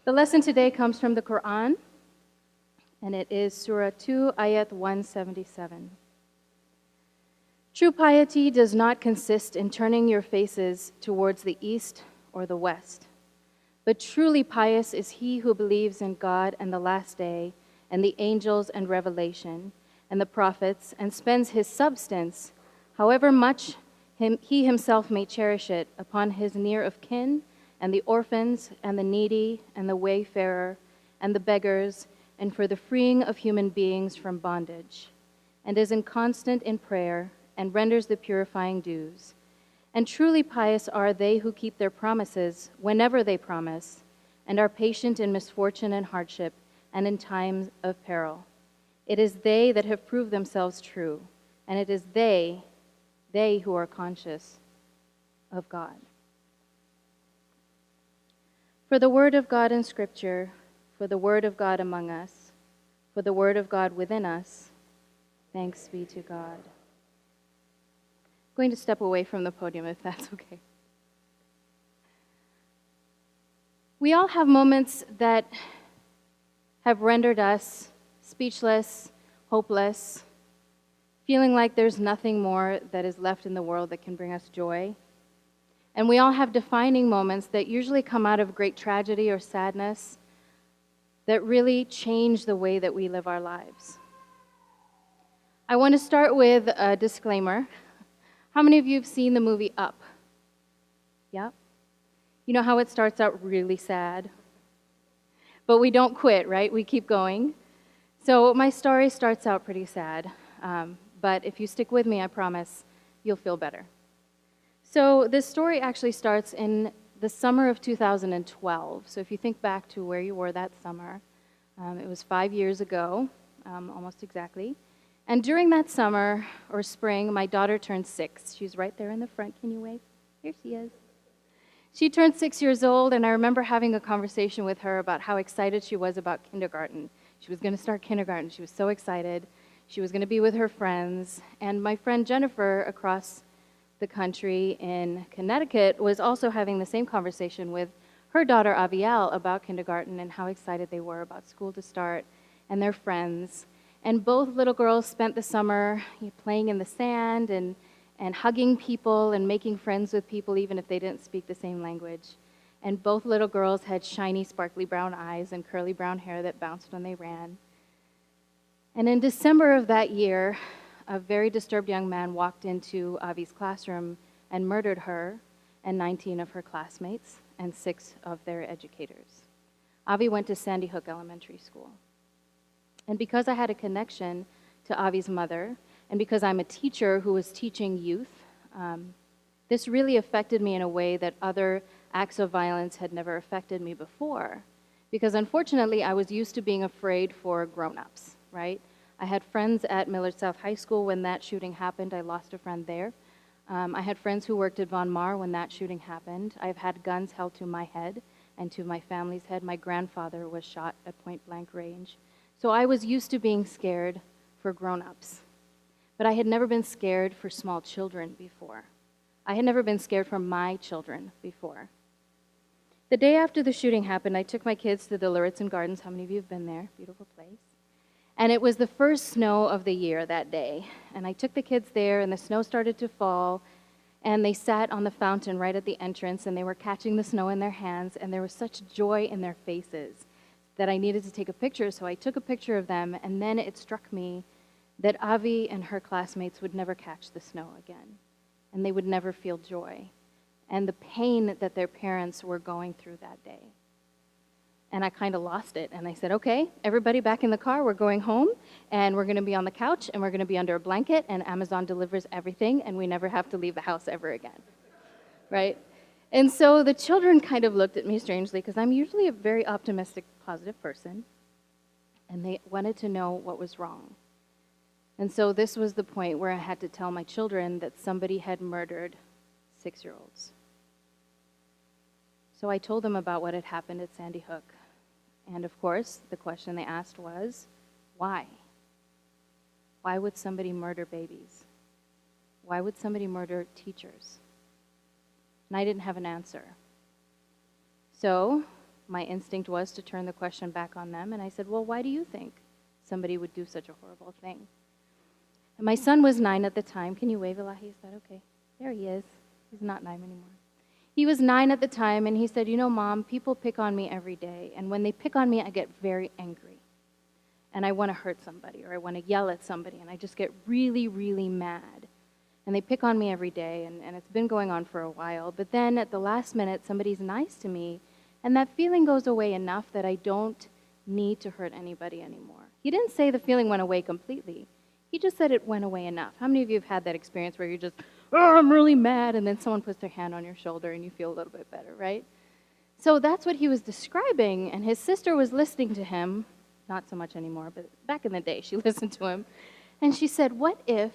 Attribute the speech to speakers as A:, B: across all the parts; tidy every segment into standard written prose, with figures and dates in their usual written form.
A: The lesson today comes from the Quran, and it is Surah 2, Ayat 177. True piety does not consist in turning your faces towards the east or the west, but truly pious is he who believes in God and the last day, and the angels and revelation, and the prophets, and spends his substance, however much he himself may cherish it, upon his near of kin, and the orphans, and the needy, and the wayfarer, and the beggars, and for the freeing of human beings from bondage, and is inconstant in prayer, and renders the purifying dues. And truly pious are they who keep their promises whenever they promise, and are patient in misfortune and hardship, and in times of peril. It is they that have proved themselves true, and it is they who are conscious of God. For the word of God in Scripture, for the word of God among us, for the word of God within us, thanks be to God. I'm going to step away from the podium if that's okay. We all have moments that have rendered us speechless, hopeless, feeling like there's nothing more that is left in the world that can bring us joy. And we all have defining moments that usually come out of great tragedy or sadness that really change the way that we live our lives. I want to start with a disclaimer. How many of you have seen the movie Up? Yeah? You know how it starts out really sad? But we don't quit, right? We keep going. So my story starts out pretty sad. But if you stick with me, I promise you'll feel better. So this story actually starts in the summer of 2012. So if you think back to where you were that summer, it was 5 years ago, almost exactly. And during that summer or spring, my daughter turned 6. She's right there in the front. Can you wave? Here she is. She turned 6 years old, and I remember having a conversation with her about how excited she was about kindergarten. She was going to start kindergarten. She was so excited. She was going to be with her friends. And my friend Jennifer across the country in Connecticut was also having the same conversation with her daughter Aviel about kindergarten and how excited they were about school to start and their friends. And both little girls spent the summer playing in the sand and hugging people and making friends with people even if they didn't speak the same language. And both little girls had shiny, sparkly brown eyes and curly brown hair that bounced when they ran. And in December of that year, a very disturbed young man walked into Avi's classroom and murdered her and 19 of her classmates and 6 of their educators. Avi went to Sandy Hook Elementary School. And because I had a connection to Avi's mother, and because I'm a teacher who was teaching youth, this really affected me in a way that other acts of violence had never affected me before. Because unfortunately, I was used to being afraid for grown-ups, right? I had friends at Millard South High School when that shooting happened. I lost a friend there. I had friends who worked at Von Maur when that shooting happened. I've had guns held to my head and to my family's head. My grandfather was shot at point-blank range. So I was used to being scared for grown-ups. But I had never been scared for small children before. I had never been scared for my children before. The day after the shooting happened, I took my kids to the Lauritzen Gardens. How many of you have been there? Beautiful place. And it was the first snow of the year that day. And I took the kids there, and the snow started to fall, and they sat on the fountain right at the entrance, and they were catching the snow in their hands, and there was such joy in their faces that I needed to take a picture. So I took a picture of them, and then it struck me that Avi and her classmates would never catch the snow again, and they would never feel joy, and the pain that their parents were going through that day. And I kind of lost it, and I said, okay, everybody back in the car, we're going home, and we're going to be on the couch, and we're going to be under a blanket, and Amazon delivers everything, and we never have to leave the house ever again, right? And so the children kind of looked at me strangely, because I'm usually a very optimistic, positive person, and they wanted to know what was wrong. And so this was the point where I had to tell my children that somebody had murdered 6-year-olds. So I told them about what had happened at Sandy Hook. And of course, the question they asked was, why? Why would somebody murder babies? Why would somebody murder teachers? And I didn't have an answer. So my instinct was to turn the question back on them. And I said, well, why do you think somebody would do such a horrible thing? And my son was 9 at the time. Can you wave, Elahi? Is that okay? There he is. He's not 9 anymore. He was 9 at the time, and he said, you know, Mom, people pick on me every day. And when they pick on me, I get very angry. And I want to hurt somebody, or I want to yell at somebody, and I just get really, really mad. And they pick on me every day, and it's been going on for a while. But then at the last minute, somebody's nice to me, and that feeling goes away enough that I don't need to hurt anybody anymore. He didn't say the feeling went away completely. He just said it went away enough. How many of you have had that experience where you're just, oh, I'm really mad, and then someone puts their hand on your shoulder and you feel a little bit better, right? So that's what he was describing, and his sister was listening to him, not so much anymore, but back in the day, she listened to him, and she said, what if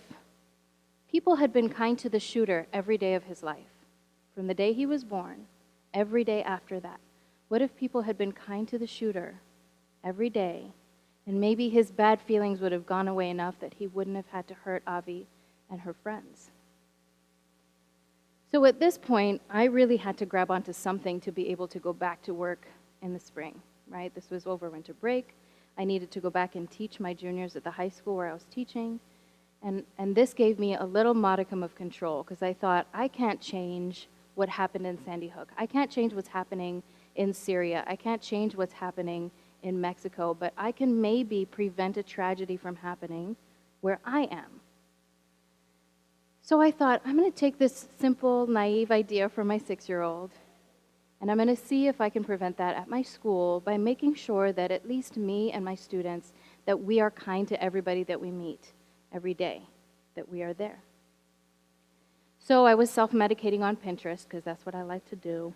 A: people had been kind to the shooter every day of his life, from the day he was born, every day after that? What if people had been kind to the shooter every day, and maybe his bad feelings would have gone away enough that he wouldn't have had to hurt Avi and her friends? So at this point, I really had to grab onto something to be able to go back to work in the spring, right? This was over winter break. I needed to go back and teach my juniors at the high school where I was teaching. And this gave me a little modicum of control, because I thought, I can't change what happened in Sandy Hook. I can't change what's happening in Syria. I can't change what's happening in Mexico, but I can maybe prevent a tragedy from happening where I am. So I thought, I'm going to take this simple, naive idea from my 6-year-old, and I'm going to see if I can prevent that at my school by making sure that at least me and my students, that we are kind to everybody that we meet every day, that we are there. So I was self-medicating on Pinterest, because that's what I like to do.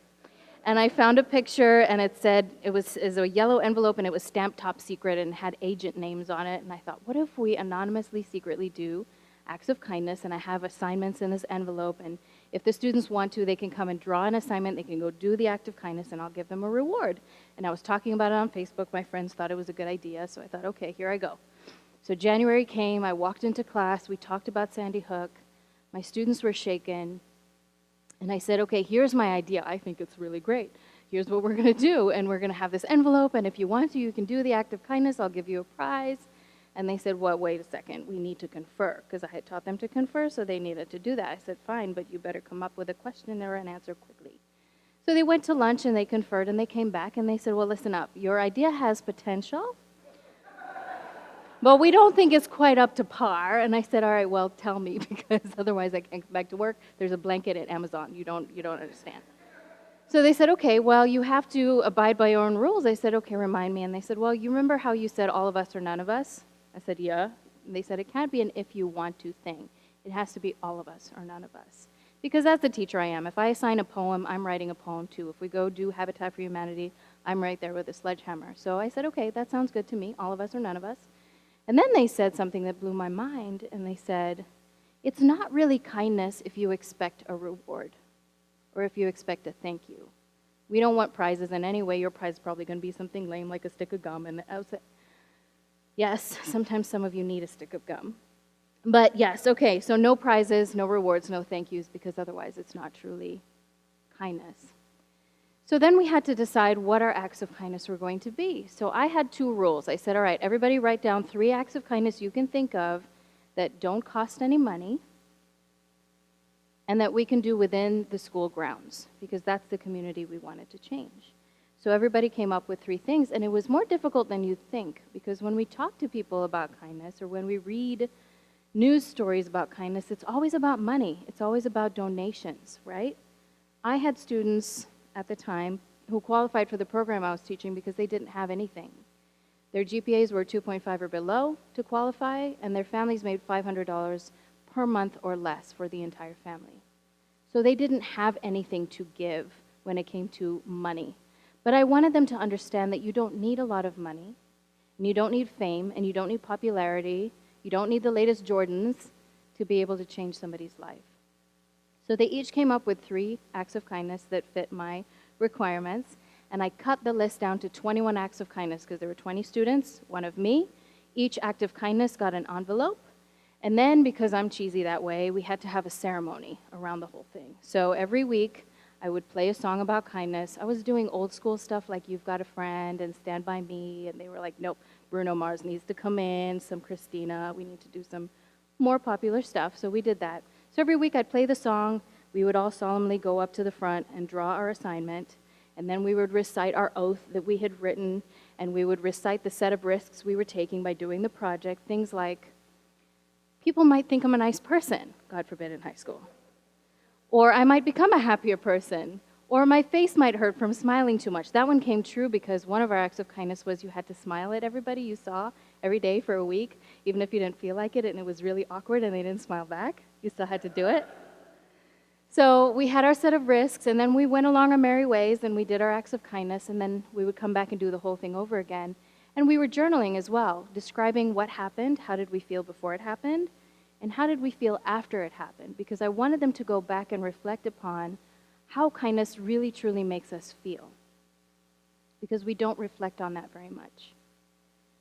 A: And I found a picture, and it said, it was a yellow envelope, and it was stamped top secret and had agent names on it. And I thought, what if we anonymously, secretly do acts of kindness, and I have assignments in this envelope, and if the students want to, they can come and draw an assignment, they can go do the act of kindness, and I'll give them a reward. And I was talking about it on Facebook. My friends thought it was a good idea, so I thought, okay, here I go. So January came, I walked into class, we talked about Sandy Hook, my students were shaken, and I said, okay, here's my idea. I think it's really great. Here's what we're going to do, and we're going to have this envelope, and if you want to, you can do the act of kindness. I'll give you a prize. And they said, well, wait a second, we need to confer, because I had taught them to confer, so they needed to do that. I said, fine, but you better come up with a question or an answer quickly. So they went to lunch, and they conferred, and they came back, and they said, well, listen up. Your idea has potential, but we don't think it's quite up to par. And I said, all right, well, tell me, because otherwise I can't come back to work. There's a blanket at Amazon. You don't understand. So they said, okay, well, you have to abide by your own rules. I said, okay, remind me. And they said, well, you remember how you said all of us or none of us? I said, yeah. And they said, it can't be an if you want to thing. It has to be all of us or none of us. Because that's the teacher I am. If I assign a poem, I'm writing a poem too. If we go do Habitat for Humanity, I'm right there with a sledgehammer. So I said, okay, that sounds good to me, all of us or none of us. And then they said something that blew my mind, and they said, it's not really kindness if you expect a reward or if you expect a thank you. We don't want prizes, and anyway, your prize is probably going to be something lame like a stick of gum. And I was like, yes, sometimes some of you need a stick of gum. But yes, okay, so no prizes, no rewards, no thank yous, because otherwise it's not truly kindness. So then we had to decide what our acts of kindness were going to be. So I had 2 rules. I said, all right, everybody write down 3 acts of kindness you can think of that don't cost any money and that we can do within the school grounds, because that's the community we wanted to change. So everybody came up with 3 things, and it was more difficult than you'd think, because when we talk to people about kindness or when we read news stories about kindness, it's always about money. It's always about donations, right? I had students at the time who qualified for the program I was teaching because they didn't have anything. Their GPAs were 2.5 or below to qualify, and their families made $500 per month or less for the entire family. So they didn't have anything to give when it came to money. But I wanted them to understand that you don't need a lot of money, and you don't need fame, and you don't need popularity, you don't need the latest Jordans to be able to change somebody's life. So they each came up with 3 acts of kindness that fit my requirements, and I cut the list down to 21 acts of kindness because there were 20 students, 1 of me. Each act of kindness got an envelope, and then because I'm cheesy that way, we had to have a ceremony around the whole thing. So every week I would play a song about kindness. I was doing old school stuff like You've Got a Friend and Stand By Me, and they were like, nope, Bruno Mars needs to come in, some Christina, we need to do some more popular stuff. So we did that. So every week I'd play the song, we would all solemnly go up to the front and draw our assignment, and then we would recite our oath that we had written, and we would recite the set of risks we were taking by doing the project, things like, people might think I'm a nice person, God forbid in high school. Or I might become a happier person. Or my face might hurt from smiling too much. That one came true because one of our acts of kindness was you had to smile at everybody you saw every day for a week, even if you didn't feel like it and it was really awkward and they didn't smile back. You still had to do it. So we had our set of risks, and then we went along our merry ways, and we did our acts of kindness, and then we would come back and do the whole thing over again. And we were journaling as well, describing what happened, how did we feel before it happened, and how did we feel after it happened, because I wanted them to go back and reflect upon how kindness really truly makes us feel, because we don't reflect on that very much.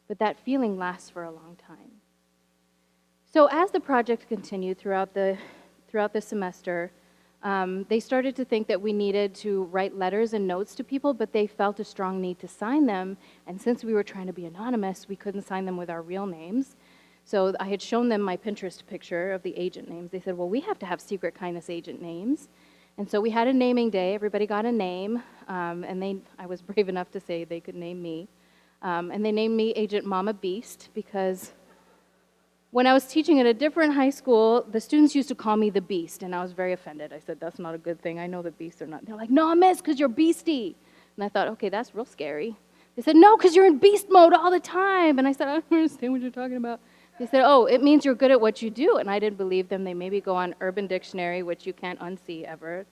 A: But that feeling lasts for a long time. So as the project continued throughout the semester, they started to think that we needed to write letters and notes to people, but they felt a strong need to sign them, and since we were trying to be anonymous, we couldn't sign them with our real names. So I had shown them my Pinterest picture of the agent names. They said, well, we have to have secret kindness agent names. And so we had a naming day. Everybody got a name, and I was brave enough to say they could name me. And they named me Agent Mama Beast because when I was teaching at a different high school, the students used to call me the Beast, and I was very offended. I said, that's not a good thing. I know the Beasts are not. They're like, no, miss, because you're beastie. And I thought, okay, that's real scary. They said, no, because you're in beast mode all the time. And I said, I don't understand what you're talking about. They said, oh, it means you're good at what you do. And I didn't believe them. They maybe go on Urban Dictionary, which you can't unsee ever.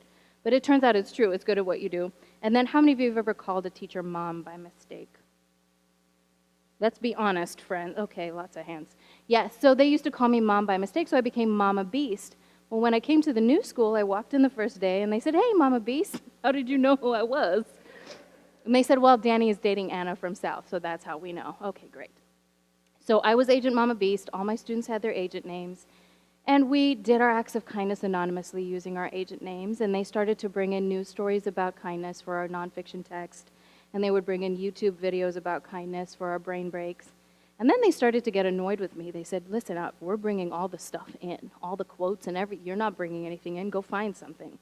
A: But it turns out it's true. It's good at what you do. And then how many of you have ever called a teacher mom by mistake? Let's be honest, friends. Okay, lots of hands. Yes, so they used to call me mom by mistake, so I became Mama Beast. Well, when I came to the new school, I walked in the first day, and they said, hey, Mama Beast, how did you know who I was? And they said, well, Danny is dating Anna from South, so that's how we know. Okay, great. So I was Agent Mama Beast. All my students had their agent names. And we did our acts of kindness anonymously using our agent names, and they started to bring in news stories about kindness for our nonfiction text, and they would bring in YouTube videos about kindness for our brain breaks. And then they started to get annoyed with me. They said, listen up, we're bringing all the stuff in, all the quotes and you're not bringing anything in, go find something.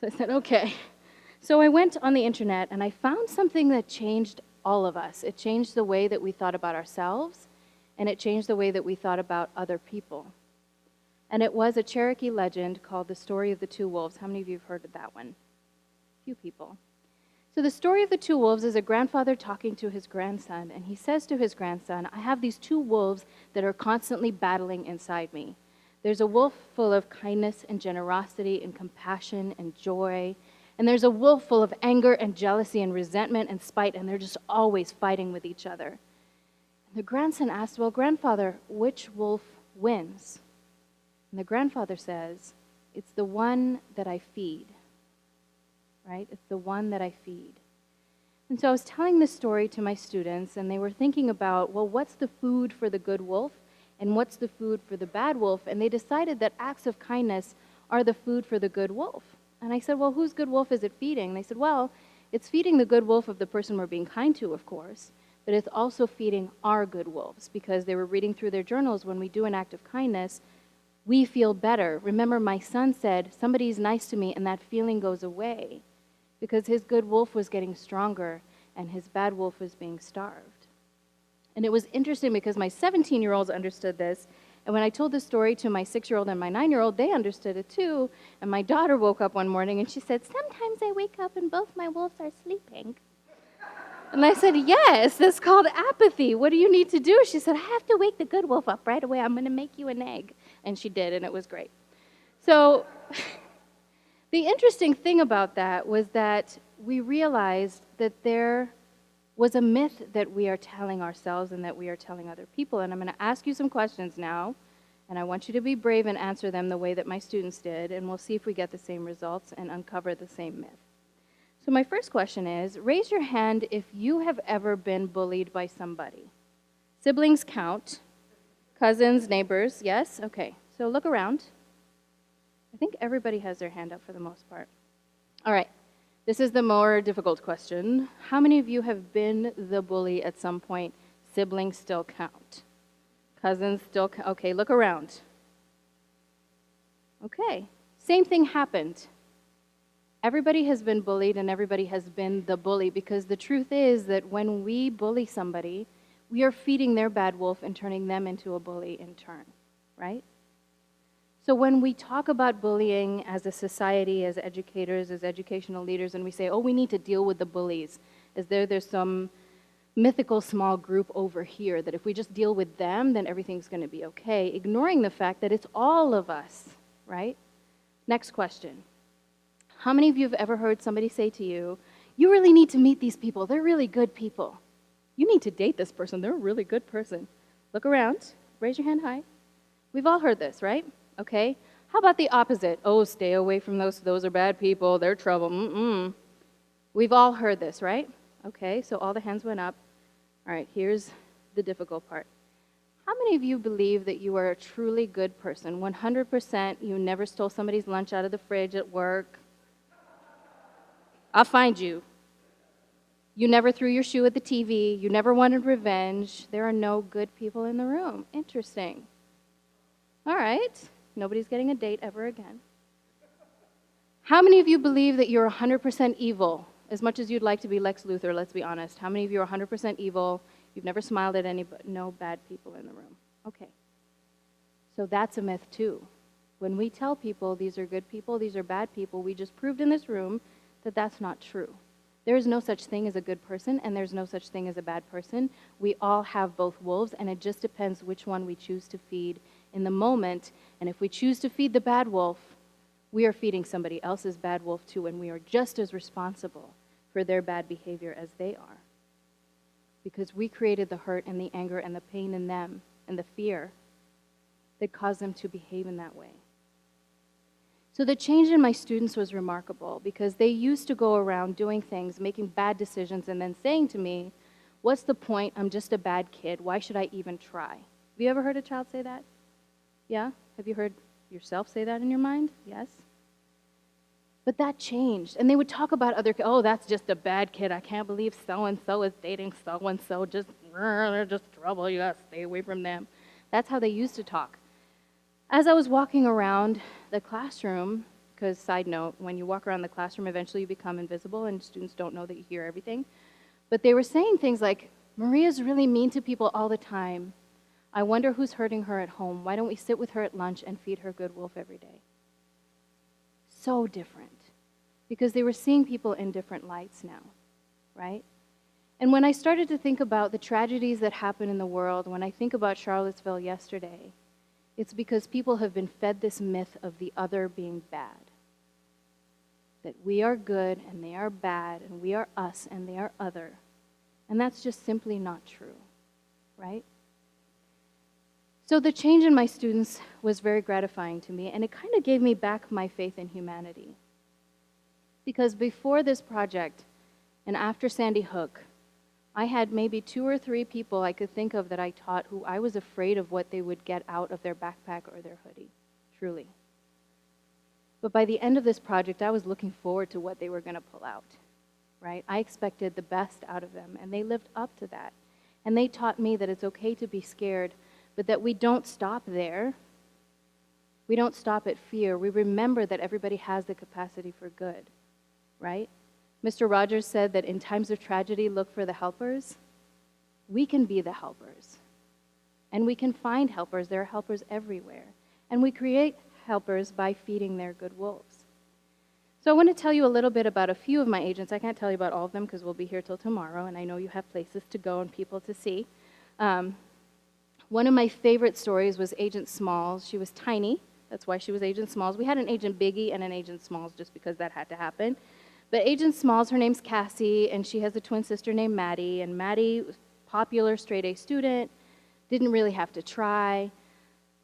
A: So I said, okay. So I went on the internet, and I found something that changed all of us. It changed the way that we thought about ourselves, and it changed the way that we thought about other people. And it was a Cherokee legend called The Story of the Two Wolves. How many of you have heard of that one? A few people. So the story of the two wolves is a grandfather talking to his grandson, and he says to his grandson, I have these two wolves that are constantly battling inside me. There's a wolf full of kindness and generosity and compassion and joy, and there's a wolf full of anger and jealousy and resentment and spite, and they're just always fighting with each other. And the grandson asks, well, grandfather, which wolf wins? And the grandfather says, it's the one that I feed. Right? It's the one that I feed. And so I was telling this story to my students, and they were thinking about, well, what's the food for the good wolf, and what's the food for the bad wolf? And they decided that acts of kindness are the food for the good wolf. And I said, well, whose good wolf is it feeding? And they said, well, it's feeding the good wolf of the person we're being kind to, of course, but it's also feeding our good wolves, because they were reading through their journals, when we do an act of kindness, we feel better. Remember, my son said, somebody's nice to me, and that feeling goes away, because his good wolf was getting stronger and his bad wolf was being starved. And it was interesting because my 17-year-olds understood this, and when I told this story to my 6-year-old and my 9-year-old, they understood it too. And my daughter woke up one morning and she said, sometimes I wake up and both my wolves are sleeping. And I said, yes, that's called apathy. What do you need to do? She said, I have to wake the good wolf up right away. I'm going to make you an egg. And she did, and it was great. So the interesting thing about that was that we realized that there was a myth that we are telling ourselves and that we are telling other people. And I'm going to ask you some questions now, and I want you to be brave and answer them the way that my students did, and we'll see if we get the same results and uncover the same myth. So my first question is, raise your hand if you have ever been bullied by somebody. Siblings count. Cousins, neighbors, yes? Okay, so look around. I think everybody has their hand up for the most part. All right, this is the more difficult question. How many of you have been the bully at some point? Siblings still count. Cousins still count. Okay, look around. Okay, same thing happened. Everybody has been bullied and everybody has been the bully, because the truth is that when we bully somebody, we are feeding their bad wolf and turning them into a bully in turn, right? So when we talk about bullying as a society, as educators, as educational leaders, and we say, oh, we need to deal with the bullies, as though there's some mythical small group over here that if we just deal with them, then everything's going to be okay, ignoring the fact that it's all of us, right? Next question. How many of you have ever heard somebody say to you, you really need to meet these people, they're really good people. You need to date this person, they're a really good person. Look around, raise your hand high. We've all heard this, right? Okay. How about the opposite? Oh, stay away from those are bad people, they're trouble. Mm-mm. We've all heard this, right? Okay, so all the hands went up. All right, here's the difficult part. How many of you believe that you are a truly good person? 100%, you never stole somebody's lunch out of the fridge at work. I'll find you. You never threw your shoe at the TV. You never wanted revenge. There are no good people in the room. Interesting. All right. Nobody's getting a date ever again. How many of you believe that you're 100% evil? As much as you'd like to be Lex Luthor, let's be honest. How many of you are 100% evil? You've never smiled at anybody. No bad people in the room. Okay. So that's a myth too. When we tell people these are good people, these are bad people, we just proved in this room that that's not true. There is no such thing as a good person, and there's no such thing as a bad person. We all have both wolves, and it just depends which one we choose to feed in the moment. And if we choose to feed the bad wolf, we are feeding somebody else's bad wolf too, and we are just as responsible for their bad behavior as they are. Because we created the hurt and the anger and the pain in them and the fear that caused them to behave in that way. So the change in my students was remarkable, because they used to go around doing things, making bad decisions, and then saying to me, what's the point? I'm just a bad kid. Why should I even try? Have you ever heard a child say that? Yeah? Have you heard yourself say that in your mind? Yes? But that changed. And they would talk about other kids. Oh, that's just a bad kid. I can't believe so-and-so is dating so-and-so. They're just trouble. You gotta stay away from them. That's how they used to talk. As I was walking around the classroom, because side note, when you walk around the classroom, eventually you become invisible and students don't know that you hear everything. But they were saying things like, Maria's really mean to people all the time. I wonder who's hurting her at home. Why don't we sit with her at lunch and feed her good wolf every day? So different, because they were seeing people in different lights now, right? And when I started to think about the tragedies that happen in the world, when I think about Charlottesville yesterday, it's because people have been fed this myth of the other being bad. That we are good and they are bad, and we are us and they are other. And that's just simply not true, right? So the change in my students was very gratifying to me, and it kind of gave me back my faith in humanity. Because before this project and after Sandy Hook, I had maybe 2 or 3 people I could think of that I taught who I was afraid of what they would get out of their backpack or their hoodie, truly. But by the end of this project, I was looking forward to what they were going to pull out, right? I expected the best out of them, and they lived up to that. And they taught me that it's okay to be scared, but that we don't stop there. We don't stop at fear. We remember that everybody has the capacity for good, right? Mr. Rogers said that in times of tragedy, look for the helpers. We can be the helpers. And we can find helpers. There are helpers everywhere. And we create helpers by feeding their good wolves. So I want to tell you a little bit about a few of my agents. I can't tell you about all of them because we'll be here till tomorrow, and I know you have places to go and people to see. One of my favorite stories was Agent Smalls. She was tiny. That's why she was Agent Smalls. We had an Agent Biggie and an Agent Smalls just because that had to happen. But Agent Smalls, her name's Cassie, and she has a twin sister named Maddie. And Maddie was a popular straight-A student, didn't really have to try.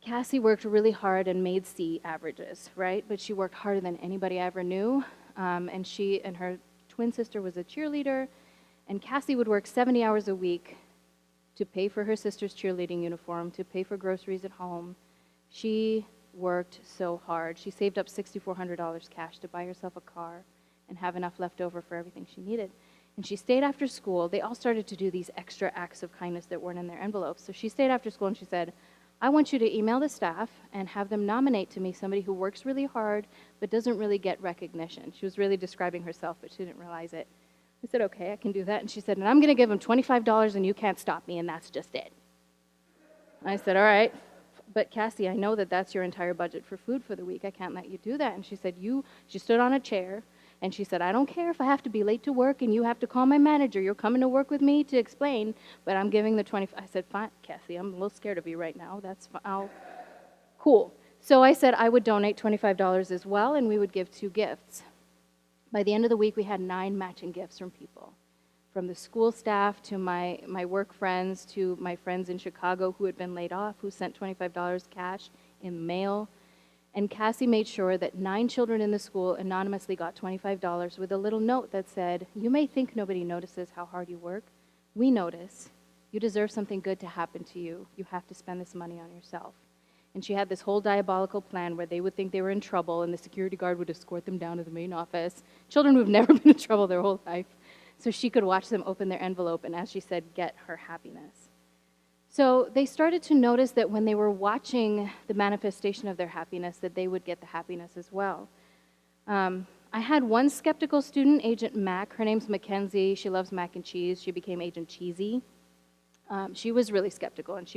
A: Cassie worked really hard and made C averages, right? But she worked harder than anybody I ever knew. And she and her twin sister was a cheerleader. And Cassie would work 70 hours a week to pay for her sister's cheerleading uniform, to pay for groceries at home. She worked so hard. She saved up $6,400 cash to buy herself a car and have enough left over for everything she needed. And she stayed after school. They all started to do these extra acts of kindness that weren't in their envelopes. So she stayed after school and she said, I want you to email the staff and have them nominate to me somebody who works really hard but doesn't really get recognition. She was really describing herself, but she didn't realize it. I said, okay, I can do that. And she said, and I'm going to give them $25 and you can't stop me, and that's just it. And I said, all right, but Cassie, I know that that's your entire budget for food for the week. I can't let you do that. And she said, she stood on a chair and she said, I don't care if I have to be late to work and you have to call my manager. You're coming to work with me to explain, but I'm giving the 25. I said, fine, Cassie, I'm a little scared of you right now. That's cool. So I said I would donate $25 as well, and we would give 2 gifts. By the end of the week, we had 9 matching gifts from people, from the school staff to my work friends to my friends in Chicago who had been laid off, who sent $25 cash in the mail. And Cassie made sure that 9 children in the school anonymously got $25 with a little note that said, you may think nobody notices how hard you work. We notice. You deserve something good to happen to you. You have to spend this money on yourself. And she had this whole diabolical plan where they would think they were in trouble and the security guard would escort them down to the main office. Children who've never been in trouble their whole life. So she could watch them open their envelope and, as she said, get her happiness. So they started to notice that when they were watching the manifestation of their happiness, that they would get the happiness as well. I had one skeptical student, Agent Mac. Her name's Mackenzie. She loves mac and cheese. She became Agent Cheesy. She was really skeptical, and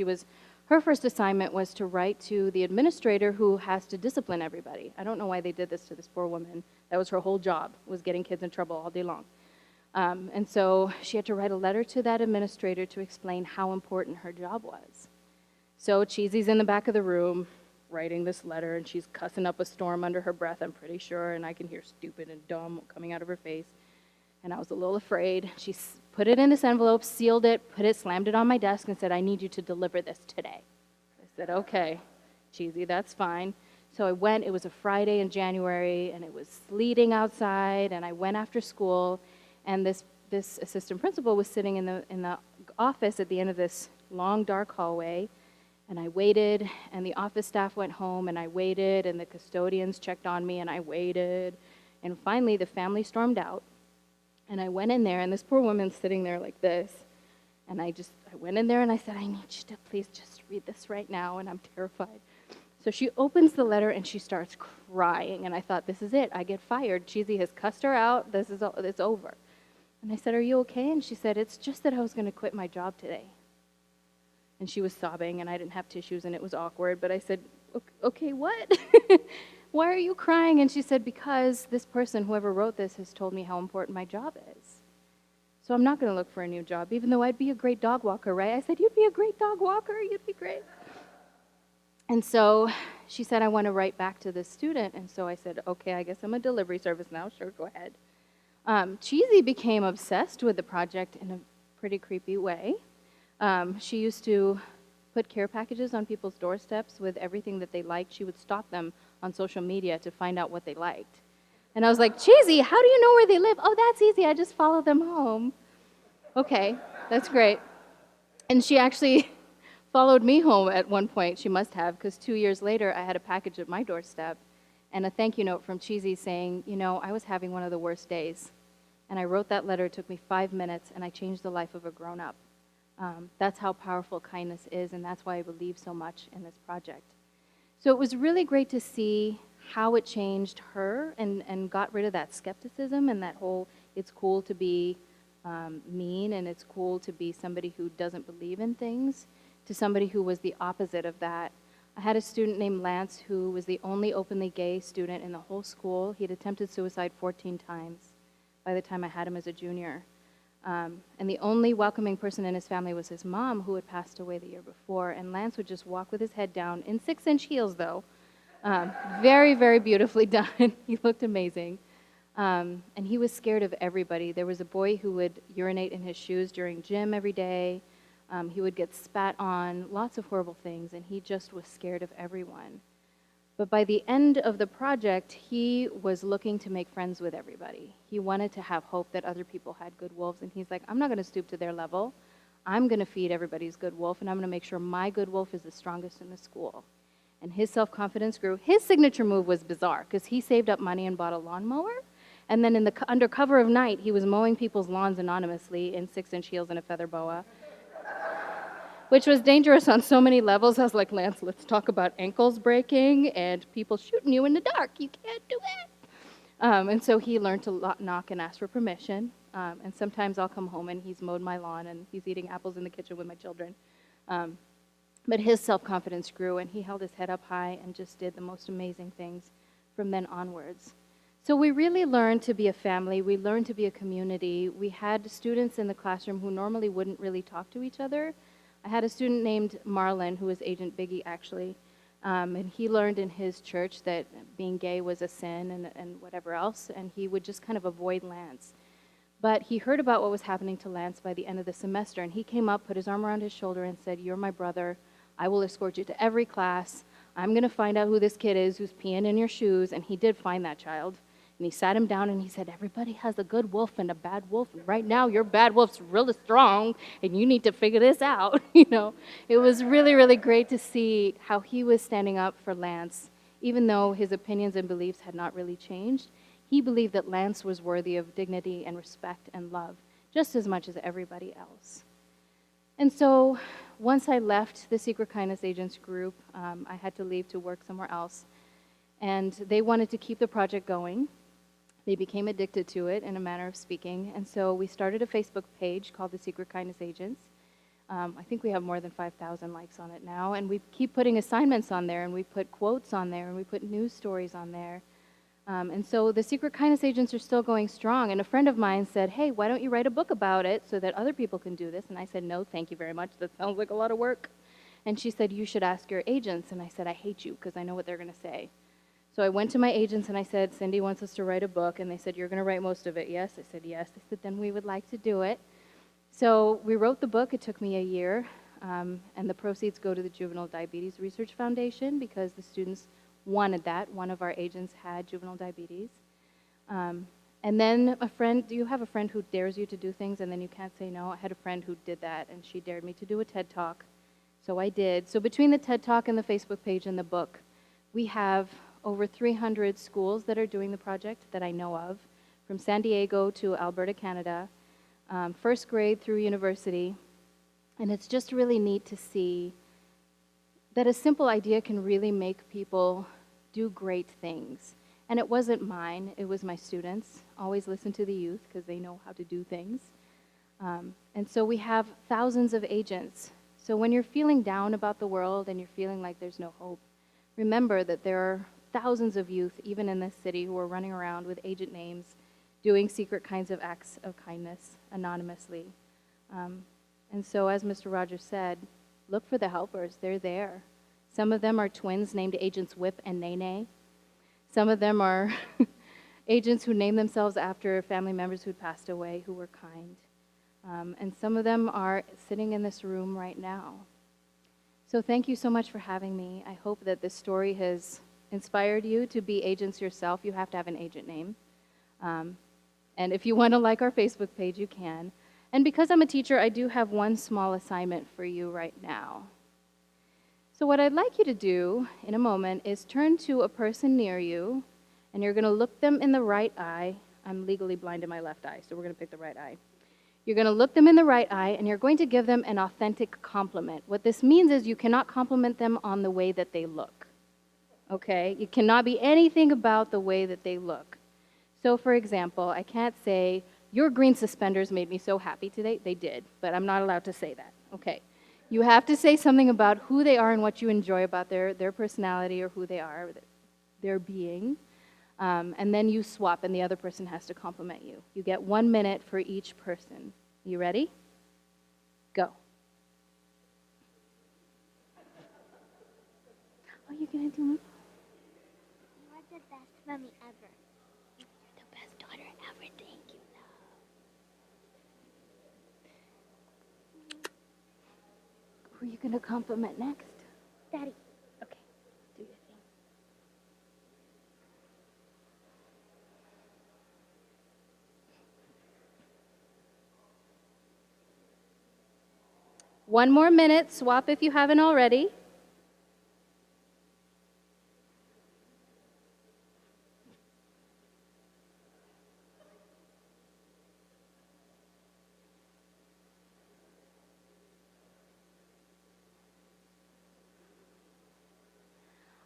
A: her first assignment was to write to the administrator who has to discipline everybody. I don't know why they did this to this poor woman. That was her whole job, was getting kids in trouble all day long. And so she had to write a letter to that administrator to explain how important her job was. So Cheesy's in the back of the room writing this letter, and she's cussing up a storm under her breath, I'm pretty sure, and I can hear stupid and dumb coming out of her face. And I was a little afraid. She put it in this envelope, sealed it, slammed it on my desk, and said, I need you to deliver this today. I said, okay, Cheesy, that's fine. So I went. It was a Friday in January, and it was sleeting outside, and I went after school, and this assistant principal was sitting in the office at the end of this long, dark hallway, and I waited, and the office staff went home, and I waited, and the custodians checked on me, and I waited, and finally the family stormed out. And I went in there, and this poor woman's sitting there like this. And I went in there, and I said, I need you to please just read this right now, and I'm terrified. So she opens the letter, and she starts crying. And I thought, this is it. I get fired. Cheesy has cussed her out. It's over. And I said, are you okay? And she said, it's just that I was going to quit my job today. And she was sobbing, and I didn't have tissues, and it was awkward. But I said, okay, what? Why are you crying? And she said, because this person, whoever wrote this, has told me how important my job is. So I'm not going to look for a new job, even though I'd be a great dog walker, right? I said, you'd be a great dog walker. You'd be great. And so she said, I want to write back to this student. And so I said, okay, I guess I'm a delivery service now. Sure, go ahead. Cheesy became obsessed with the project in a pretty creepy way. She used to put care packages on people's doorsteps with everything that they liked. She would stalk them on social media to find out what they liked. And I was like, Cheesy, how do you know where they live? Oh, that's easy. I just follow them home. Okay, that's great. And she actually followed me home at one point. She must have, because 2 years later, I had a package at my doorstep and a thank you note from Cheesy saying, I was having one of the worst days. And I wrote that letter. It took me 5 minutes, and I changed the life of a grown-up. That's how powerful kindness is, and that's why I believe so much in this project. So it was really great to see how it changed her and got rid of that skepticism and that whole it's cool to be mean and it's cool to be somebody who doesn't believe in things, to somebody who was the opposite of that. I had a student named Lance who was the only openly gay student in the whole school. He'd attempted suicide 14 times by the time I had him as a junior. And the only welcoming person in his family was his mom, who had passed away the year before. And Lance would just walk with his head down, in 6-inch heels, though. Very, very beautifully done. He looked amazing. And he was scared of everybody. There was a boy who would urinate in his shoes during gym every day. He would get spat on, lots of horrible things, and he just was scared of everyone. But by the end of the project, he was looking to make friends with everybody. He wanted to have hope that other people had good wolves, and he's like, I'm not going to stoop to their level. I'm going to feed everybody's good wolf, and I'm going to make sure my good wolf is the strongest in the school. And his self-confidence grew. His signature move was bizarre, because he saved up money and bought a lawnmower, And then under cover of night, he was mowing people's lawns anonymously in 6-inch heels and a feather boa, which was dangerous on so many levels. I was like, Lance, let's talk about ankles breaking and people shooting you in the dark. You can't do it. And so he learned to knock and ask for permission. And sometimes I'll come home and he's mowed my lawn and he's eating apples in the kitchen with my children. But his self-confidence grew and he held his head up high and just did the most amazing things from then onwards. So we really learned to be a family. We learned to be a community. We had students in the classroom who normally wouldn't really talk to each other. I had a student named Marlon, who was Agent Biggie, actually. And he learned in his church that being gay was a sin and whatever else, and he would just kind of avoid Lance. But he heard about what was happening to Lance by the end of the semester, and he came up, put his arm around his shoulder, and said, "You're my brother. I will escort you to every class. I'm going to find out who this kid is who's peeing in your shoes." And he did find that child. And he sat him down and he said, "Everybody has a good wolf and a bad wolf. And right now, your bad wolf's really strong, and you need to figure this out." It was really, really great to see how he was standing up for Lance, even though his opinions and beliefs had not really changed. He believed that Lance was worthy of dignity and respect and love, just as much as everybody else. And so once I left the Secret Kindness Agents group, I had to leave to work somewhere else. And they wanted to keep the project going. They became addicted to it, in a manner of speaking. And so we started a Facebook page called the Secret Kindness Agents. I think we have more than 5,000 likes on it now. And we keep putting assignments on there, and we put quotes on there, and we put news stories on there. And so the Secret Kindness Agents are still going strong. And a friend of mine said, "Hey, why don't you write a book about it so that other people can do this?" And I said, "No, thank you very much. That sounds like a lot of work." And she said, "You should ask your agents." And I said, "I hate you because I know what they're going to say." So I went to my agents and I said, "Cindy wants us to write a book." And they said, "You're going to write most of it." Yes. I said, "Yes." They said, "Then we would like to do it." So we wrote the book. It took me a year. And the proceeds go to the Juvenile Diabetes Research Foundation because the students wanted that. One of our agents had juvenile diabetes. And then do you have a friend who dares you to do things and then you can't say no? I had a friend who did that, and she dared me to do a TED Talk. So I did. So between the TED Talk and the Facebook page and the book, we have over 300 schools that are doing the project that I know of, from San Diego to Alberta, Canada, first grade through university. And it's just really neat to see that a simple idea can really make people do great things. And it wasn't mine, it was my students. Always listen to the youth because they know how to do things. And so we have thousands of agents. So when you're feeling down about the world and you're feeling like there's no hope, remember that there are thousands of youth, even in this city, who are running around with agent names, doing secret kinds of acts of kindness anonymously. And so as Mr. Rogers said, look for the helpers, they're there. Some of them are twins named Agents Whip and Nene. Some of them are agents who name themselves after family members who'd passed away who were kind. And some of them are sitting in this room right now. So thank you so much for having me. I hope that this story has inspired you to be agents yourself. You have to have an agent name. And if you want to like our Facebook page, you can. And because I'm a teacher, I do have one small assignment for you right now. So what I'd like you to do in a moment is turn to a person near you, and you're going to look them in the right eye. I'm legally blind in my left eye, so we're going to pick the right eye. You're going to look them in the right eye, and you're going to give them an authentic compliment. What this means is you cannot compliment them on the way that they look, okay? It cannot be anything about the way that they look. So, for example, I can't say, "Your green suspenders made me so happy today." They did, but I'm not allowed to say that, okay? You have to say something about who they are and what you enjoy about their personality or who they are, their being. And then you swap, and the other person has to compliment you. You get 1 minute for each person. You ready? Go. Oh, you're going to do it?
B: You're the best mommy ever.
A: You're the best daughter ever. Thank you, love. Who are you going to compliment next?
B: Daddy.
A: Okay, do your thing. One more minute. Swap if you haven't already.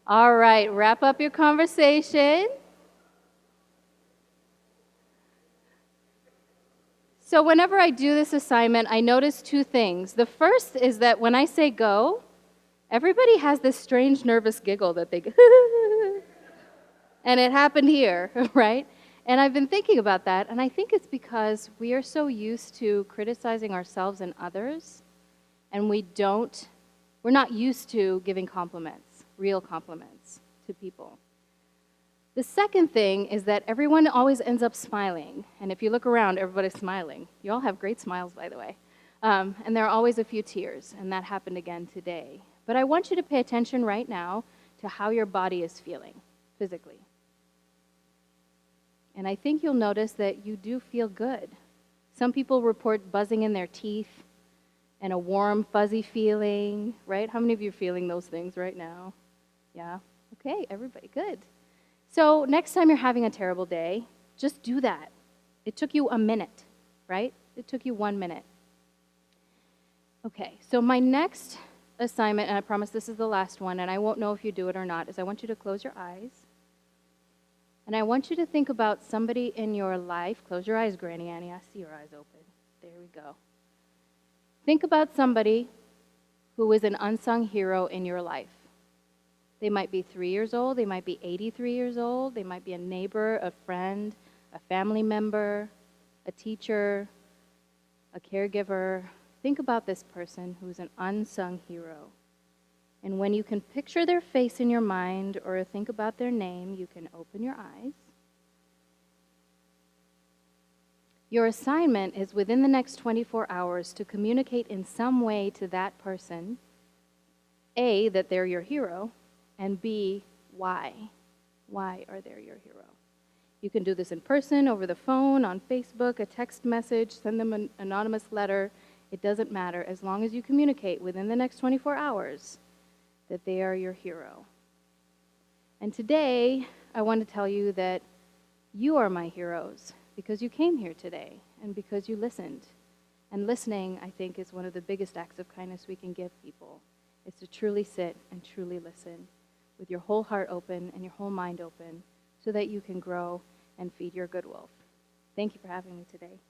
A: All right, wrap up your conversation. So whenever I do this assignment, I notice two things. The first is that when I say go, everybody has this strange nervous giggle that they go, and it happened here, right? And I've been thinking about that, and I think it's because we are so used to criticizing ourselves and others, and we're not used to giving compliments, real compliments to people. The second thing is that everyone always ends up smiling. And if you look around, everybody's smiling. You all have great smiles, by the way. And there are always a few tears, and that happened again today. But I want you to pay attention right now to how your body is feeling physically. And I think you'll notice that you do feel good. Some people report buzzing in their teeth and a warm, fuzzy feeling, right? How many of you are feeling those things right now? Yeah? Okay, everybody, good. So next time you're having a terrible day, just do that. It took you a minute, right? It took you 1 minute. Okay, so my next assignment, and I promise this is the last one, and I won't know if you do it or not, is I want you to close your eyes. And I want you to think about somebody in your life. Close your eyes, Granny Annie. I see your eyes open. There we go. Think about somebody who is an unsung hero in your life. They might be 3 years old, they might be 83 years old, they might be a neighbor, a friend, a family member, a teacher, a caregiver. Think about this person who's an unsung hero. And when you can picture their face in your mind or think about their name, you can open your eyes. Your assignment is within the next 24 hours to communicate in some way to that person, A, that they're your hero, and B, why? Why are they your hero? You can do this in person, over the phone, on Facebook, a text message, send them an anonymous letter. It doesn't matter, as long as you communicate within the next 24 hours that they are your hero. And today, I want to tell you that you are my heroes because you came here today and because you listened. And listening, I think, is one of the biggest acts of kindness we can give people, is to truly sit and truly listen with your whole heart open and your whole mind open so that you can grow and feed your good wolf. Thank you for having me today.